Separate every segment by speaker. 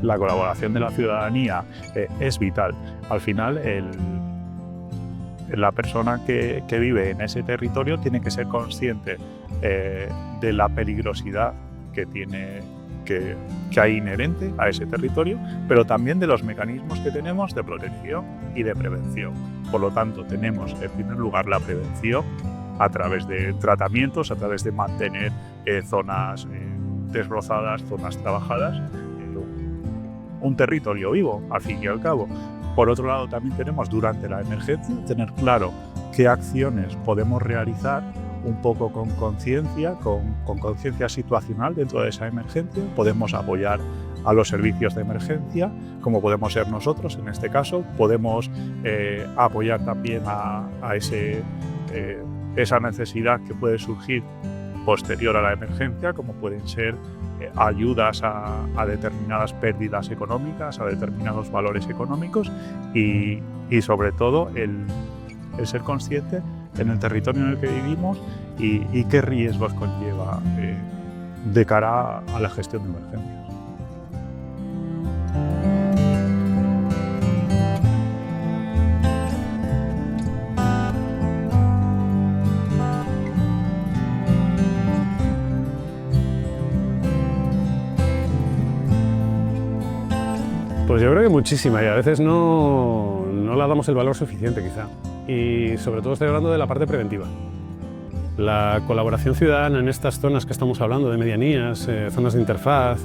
Speaker 1: la colaboración de la ciudadanía es vital. Al final, la persona que vive en ese territorio tiene que ser consciente de la peligrosidad que hay inherente a ese territorio, pero también de los mecanismos que tenemos de protección y de prevención. Por lo tanto, tenemos en primer lugar la prevención a través de tratamientos, a través de mantener zonas desbrozadas, zonas trabajadas, un territorio vivo, al fin y al cabo. Por otro lado, también tenemos durante la emergencia tener claro qué acciones podemos realizar un poco con conciencia situacional dentro de esa emergencia. Podemos apoyar a los servicios de emergencia, como podemos ser nosotros en este caso. Podemos apoyar también a esa necesidad que puede surgir posterior a la emergencia, como pueden ser ayudas a determinadas pérdidas económicas, a determinados valores económicos y sobre todo el ser consciente en el territorio en el que vivimos y qué riesgos conlleva de cara a la gestión de emergencias.
Speaker 2: Pues yo creo que muchísima, y a veces no le damos el valor suficiente quizá. Y sobre todo estoy hablando de la parte preventiva. La colaboración ciudadana en estas zonas que estamos hablando, de medianías, zonas de interfaz,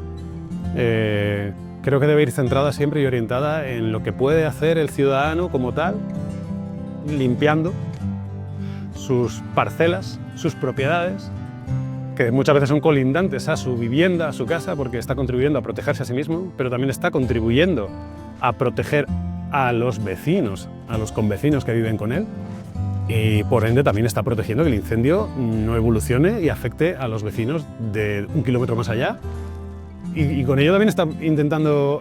Speaker 2: creo que debe ir centrada siempre y orientada en lo que puede hacer el ciudadano como tal, limpiando sus parcelas, sus propiedades, que muchas veces son colindantes a su vivienda, a su casa, porque está contribuyendo a protegerse a sí mismo, pero también está contribuyendo a proteger a los vecinos, a los convecinos que viven con él, y por ende también está protegiendo que el incendio no evolucione y afecte a los vecinos de 1 kilómetro más allá, y con ello también está intentando,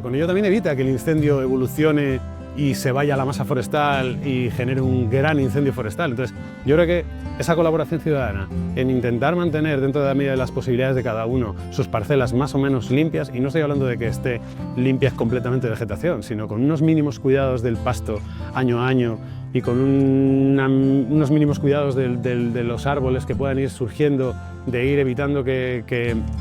Speaker 2: con ello también evita que el incendio evolucione y se vaya a la masa forestal y genere un gran incendio forestal. Entonces, yo creo que esa colaboración ciudadana en intentar mantener dentro de la medida de las posibilidades de cada uno sus parcelas más o menos limpias, y no estoy hablando de que esté limpias completamente de vegetación, sino con unos mínimos cuidados del pasto año a año y con unos mínimos cuidados de los árboles que puedan ir surgiendo, de ir evitando que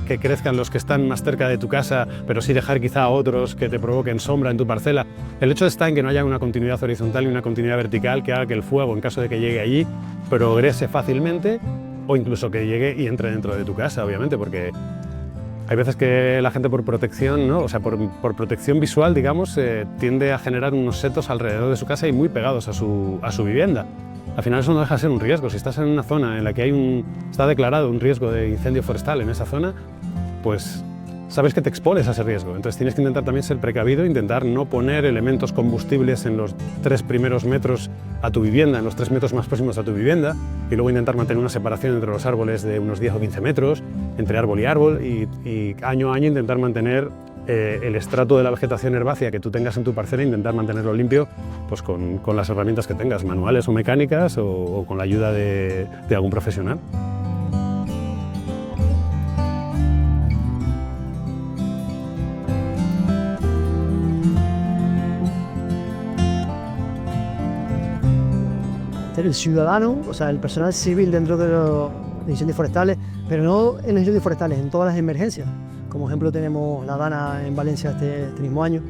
Speaker 2: crezcan los que están más cerca de tu casa, pero sí dejar quizá a otros que te provoquen sombra en tu parcela. El hecho está en que no haya una continuidad horizontal y una continuidad vertical que haga que el fuego, en caso de que llegue allí, progrese fácilmente, o incluso que llegue y entre dentro de tu casa, obviamente, porque hay veces que la gente por protección, ¿no? por protección visual, digamos, tiende a generar unos setos alrededor de su casa y muy pegados a su vivienda. Al final eso no deja de ser un riesgo. Si estás en una zona en la que está declarado un riesgo de incendio forestal en esa zona, pues sabes que te expones a ese riesgo. Entonces tienes que intentar también ser precavido, intentar no poner elementos combustibles en los 3 primeros metros a tu vivienda, en los 3 metros más próximos a tu vivienda, y luego intentar mantener una separación entre los árboles de unos 10 o 15 metros, entre árbol y árbol, y año a año intentar mantener el estrato de la vegetación herbácea que tú tengas en tu parcela, intentar mantenerlo limpio, pues con las herramientas que tengas, manuales o mecánicas, o con la ayuda de algún profesional.
Speaker 3: El ciudadano, o sea, el personal civil dentro de los incendios forestales, pero no en los incendios forestales, en todas las emergencias. Como ejemplo tenemos la Dana en Valencia este mismo año.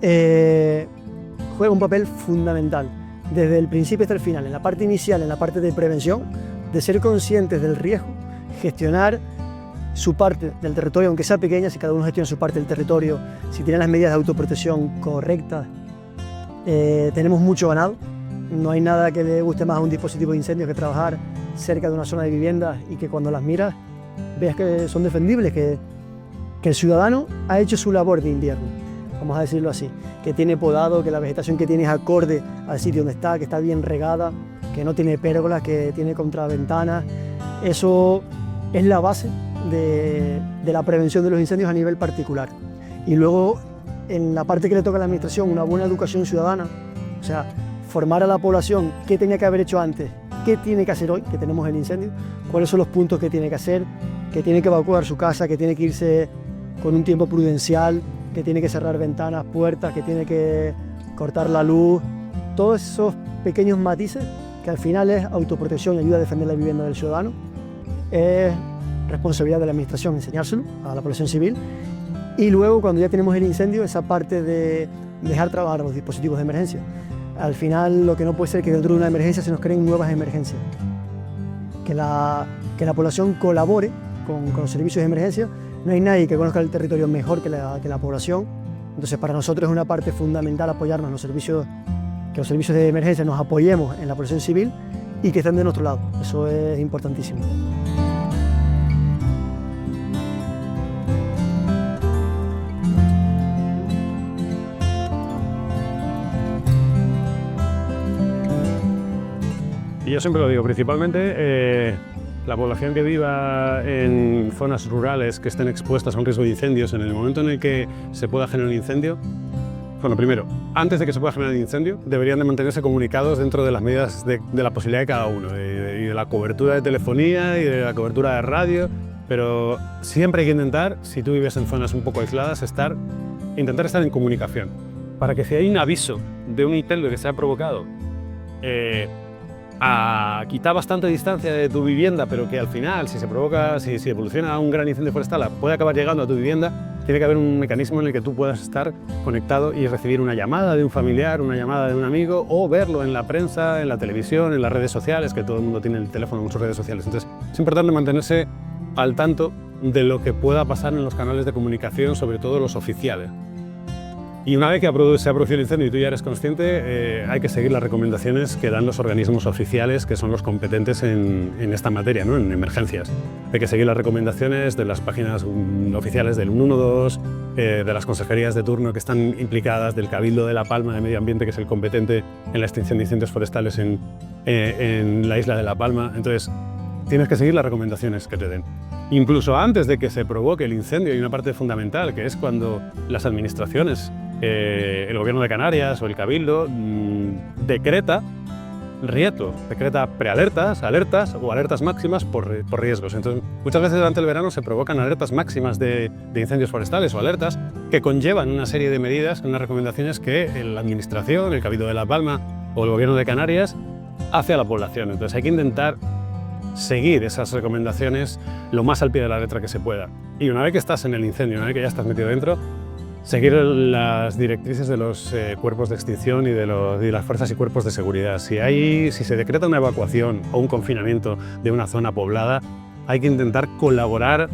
Speaker 3: Juega un papel fundamental, desde el principio hasta el final, en la parte inicial, en la parte de prevención, de ser conscientes del riesgo, gestionar su parte del territorio, aunque sea pequeña, si cada uno gestiona su parte del territorio, si tiene las medidas de autoprotección correctas. Tenemos mucho ganado. No hay nada que le guste más a un dispositivo de incendio que trabajar cerca de una zona de viviendas y que cuando las miras veas que son defendibles, que el ciudadano ha hecho su labor de invierno, vamos a decirlo así, que tiene podado, que la vegetación que tiene es acorde al sitio donde está, que está bien regada, que no tiene pérgolas, que tiene contraventanas. Eso es la base de la prevención de los incendios a nivel particular. Y luego, en la parte que le toca a la administración, una buena educación ciudadana, o sea, formar a la población qué tenía que haber hecho antes, qué tiene que hacer hoy, que tenemos el incendio, cuáles son los puntos que tiene que hacer, que tiene que evacuar su casa, que tiene que irse con un tiempo prudencial, que tiene que cerrar ventanas, puertas, que tiene que cortar la luz, todos esos pequeños matices que al final es autoprotección y ayuda a defender la vivienda del ciudadano, es responsabilidad de la administración enseñárselo a la población civil. Y luego, cuando ya tenemos el incendio, esa parte de dejar trabajar los dispositivos de emergencia. Al final, lo que no puede ser es que dentro de una emergencia se nos creen nuevas emergencias. Que la población colabore con los servicios de emergencia. No hay nadie que conozca el territorio mejor que la población. Entonces, para nosotros es una parte fundamental apoyarnos en los servicios, que los servicios de emergencia nos apoyemos en la población civil y que estén de nuestro lado. Eso es importantísimo.
Speaker 2: Y yo siempre lo digo, principalmente la población que viva en zonas rurales que estén expuestas a un riesgo de incendios, en el momento en el que se pueda generar un incendio, bueno, primero, antes de que se pueda generar un incendio, deberían de mantenerse comunicados dentro de las medidas de la posibilidad de cada uno, y de la cobertura de telefonía y de la cobertura de radio, pero siempre hay que intentar, si tú vives en zonas un poco aisladas, intentar estar en comunicación, para que si hay un aviso de un incendio que se ha provocado, a quitar bastante distancia de tu vivienda, pero que al final, si evoluciona un gran incendio forestal, puede acabar llegando a tu vivienda, tiene que haber un mecanismo en el que tú puedas estar conectado y recibir una llamada de un familiar, una llamada de un amigo, o verlo en la prensa, en la televisión, en las redes sociales, que todo el mundo tiene el teléfono en sus redes sociales. Entonces, es importante mantenerse al tanto de lo que pueda pasar en los canales de comunicación, sobre todo los oficiales. Y una vez que se ha producido el incendio y tú ya eres consciente, hay que seguir las recomendaciones que dan los organismos oficiales, que son los competentes en esta materia, ¿no? En emergencias. Hay que seguir las recomendaciones de las páginas oficiales del 112, de las consejerías de turno que están implicadas, del Cabildo de La Palma de Medio Ambiente, que es el competente en la extinción de incendios forestales en la isla de La Palma. Entonces, tienes que seguir las recomendaciones que te den. Incluso antes de que se provoque el incendio, hay una parte fundamental, que es cuando las administraciones, el Gobierno de Canarias o el Cabildo, decreta riesgos, decreta prealertas, alertas o alertas máximas por riesgos. Entonces, muchas veces durante el verano se provocan alertas máximas de incendios forestales o alertas que conllevan una serie de medidas, unas recomendaciones que la Administración, el Cabildo de La Palma o el Gobierno de Canarias hace a la población. Entonces, hay que intentar seguir esas recomendaciones lo más al pie de la letra que se pueda. Y una vez que estás en el incendio, una vez que ya estás metido dentro, seguir las directrices de los cuerpos de extinción y de las fuerzas y cuerpos de seguridad. Si se decreta una evacuación o un confinamiento de una zona poblada, hay que intentar colaborar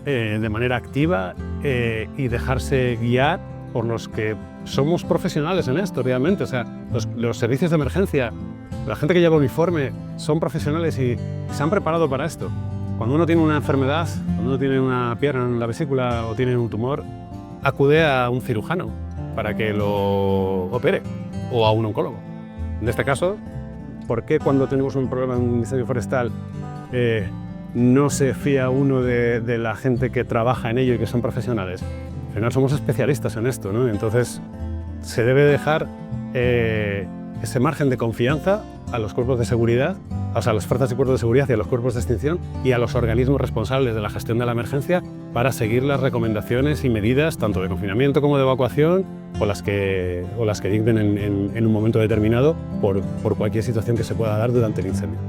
Speaker 2: de manera activa y dejarse guiar por los que somos profesionales en esto realmente. O sea, los servicios de emergencia, la gente que lleva uniforme, son profesionales y se han preparado para esto. Cuando uno tiene una enfermedad, cuando uno tiene una piedra en la vesícula o tiene un tumor, acude a un cirujano para que lo opere, o a un oncólogo. En este caso, ¿por qué cuando tenemos un problema en un incendio forestal no se fía uno de la gente que trabaja en ello y que son profesionales? Al final somos especialistas en esto, ¿no? Entonces se debe dejar ese margen de confianza a los cuerpos de seguridad, o sea, a las fuerzas y cuerpos de seguridad y a los cuerpos de extinción y a los organismos responsables de la gestión de la emergencia para seguir las recomendaciones y medidas tanto de confinamiento como de evacuación o las que dicten en un momento determinado por cualquier situación que se pueda dar durante el incendio.